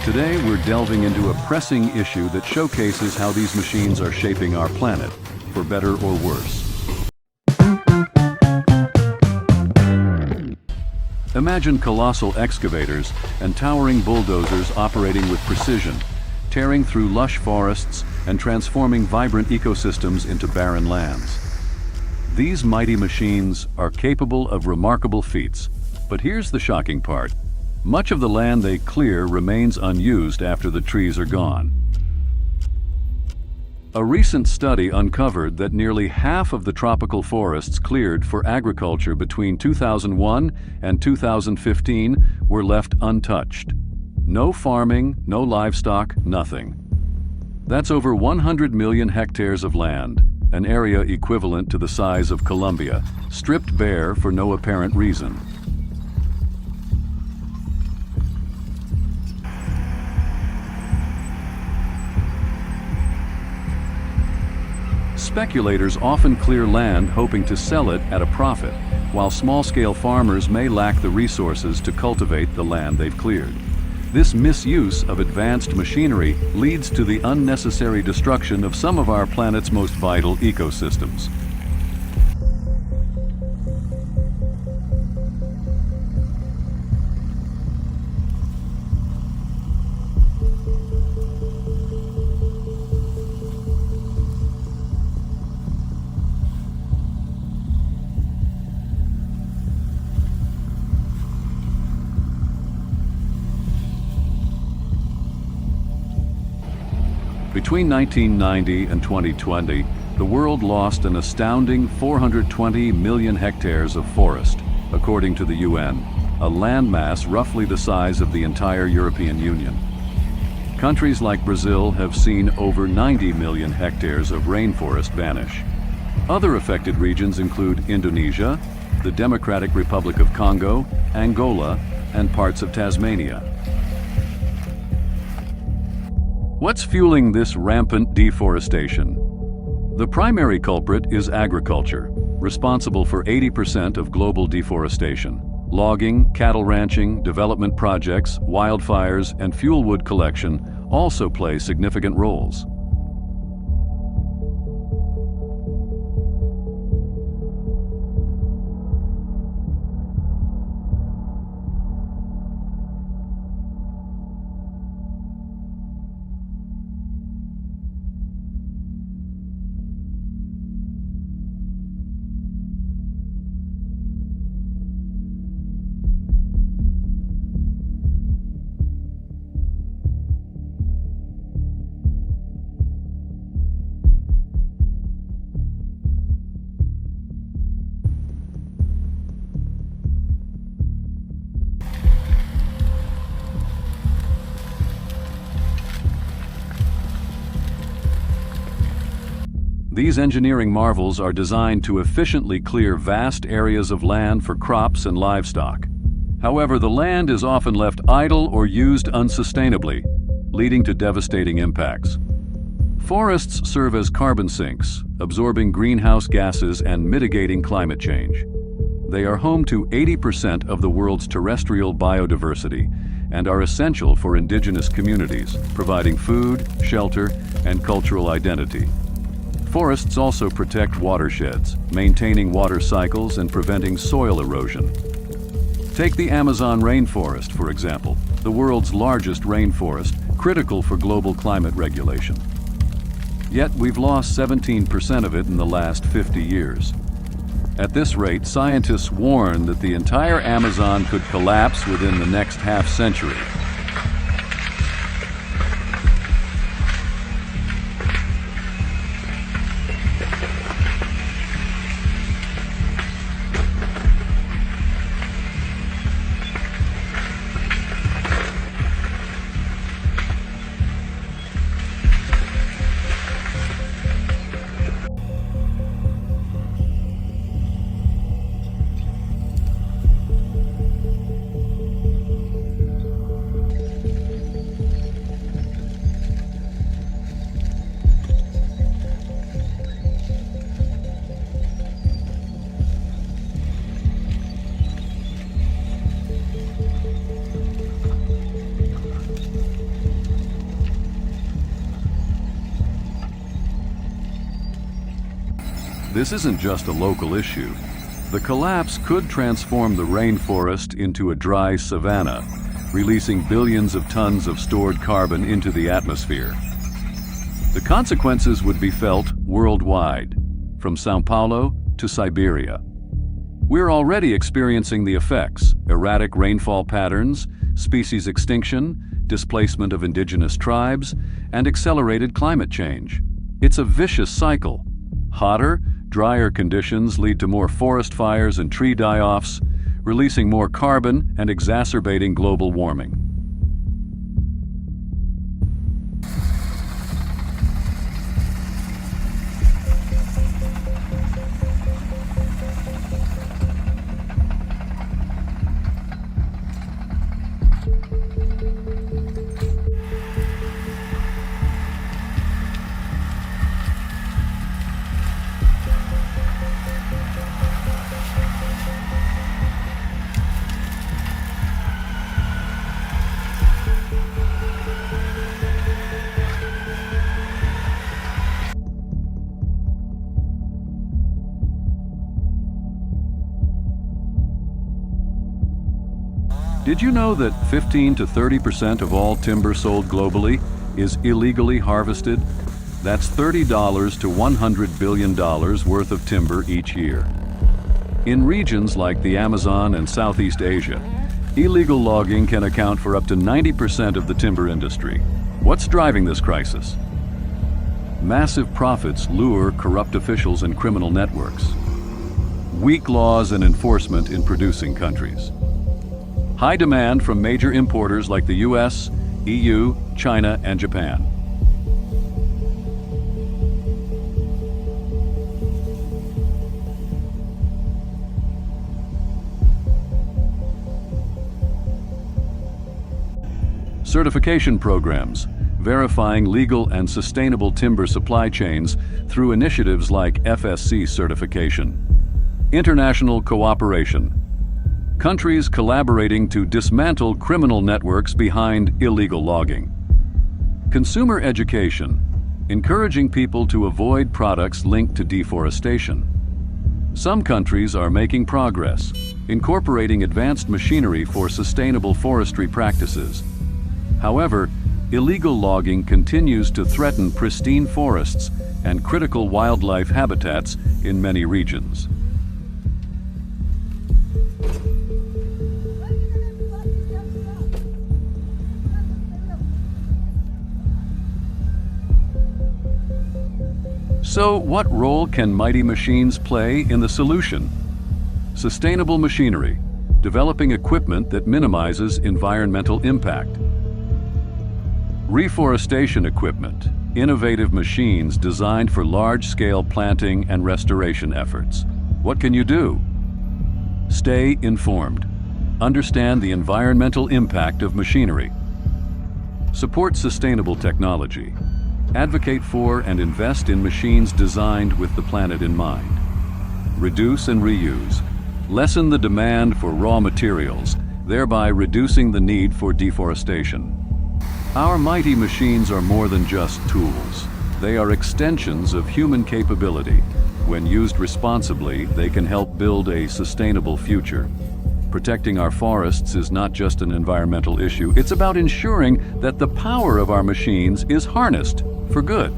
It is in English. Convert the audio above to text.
Today, we're delving into a pressing issue that showcases how these machines are shaping our planet, for better or worse. Imagine colossal excavators and towering bulldozers operating with precision, tearing through lush forests and transforming vibrant ecosystems into barren lands. These mighty machines are capable of remarkable feats, but here's the shocking part. Much of the land they clear remains unused after the trees are gone. A recent study uncovered that nearly half of the tropical forests cleared for agriculture between 2001 and 2015 were left untouched. No farming, no livestock, nothing. That's over 100 million hectares of land, an area equivalent to the size of Colombia, stripped bare for no apparent reason. Speculators often clear land hoping to sell it at a profit, while small-scale farmers may lack the resources to cultivate the land they've cleared. This misuse of advanced machinery leads to the unnecessary destruction of some of our planet's most vital ecosystems. Between 1990 and 2020, the world lost an astounding 420 million hectares of forest, according to the UN, a landmass roughly the size of the entire European Union. Countries like Brazil have seen over 90 million hectares of rainforest vanish. Other affected regions include Indonesia, the Democratic Republic of Congo, Angola, and parts of Tasmania. What's fueling this rampant deforestation? The primary culprit is agriculture, responsible for 80% of global deforestation. Logging, cattle ranching, development projects, wildfires, and fuel wood collection also play significant roles. These engineering marvels are designed to efficiently clear vast areas of land for crops and livestock. However, the land is often left idle or used unsustainably, leading to devastating impacts. Forests serve as carbon sinks, absorbing greenhouse gases and mitigating climate change. They are home to 80% of the world's terrestrial biodiversity and are essential for indigenous communities, providing food, shelter, and cultural identity. Forests also protect watersheds, maintaining water cycles and preventing soil erosion. Take the Amazon rainforest, for example, the world's largest rainforest, critical for global climate regulation. Yet we've lost 17% of it in the last 50 years. At this rate, scientists warn that the entire Amazon could collapse within the next half-century. This isn't just a local issue. The collapse could transform the rainforest into a dry savanna, releasing billions of tons of stored carbon into the atmosphere. The consequences would be felt worldwide, from Sao Paulo to Siberia. We're already experiencing the effects: erratic rainfall patterns, species extinction, displacement of indigenous tribes, and accelerated climate change. It's a vicious cycle. Hotter, drier conditions lead to more forest fires and tree die-offs, releasing more carbon and exacerbating global warming. Did you know that 15 to 30% of all timber sold globally is illegally harvested? That's $30 to $100 billion worth of timber each year. In regions like the Amazon and Southeast Asia, illegal logging can account for up to 90% of the timber industry. What's driving this crisis? Massive profits lure corrupt officials and criminal networks. Weak laws and enforcement in producing countries. High demand from major importers like the US, EU, China, and Japan. Certification programs, verifying legal and sustainable timber supply chains through initiatives like FSC certification. International cooperation. Countries collaborating to dismantle criminal networks behind illegal logging. Consumer education, encouraging people to avoid products linked to deforestation. Some countries are making progress, incorporating advanced machinery for sustainable forestry practices. However, illegal logging continues to threaten pristine forests and critical wildlife habitats in many regions. So, what role can mighty machines play in the solution? Sustainable machinery, developing equipment that minimizes environmental impact. Reforestation equipment, innovative machines designed for large-scale planting and restoration efforts. What can you do? Stay informed. Understand the environmental impact of machinery. Support sustainable technology. Advocate for and invest in machines designed with the planet in mind. Reduce and reuse. Lessen the demand for raw materials, thereby reducing the need for deforestation. Our mighty machines are more than just tools. They are extensions of human capability. When used responsibly, they can help build a sustainable future. Protecting our forests is not just an environmental issue, it's about ensuring that the power of our machines is harnessed for good.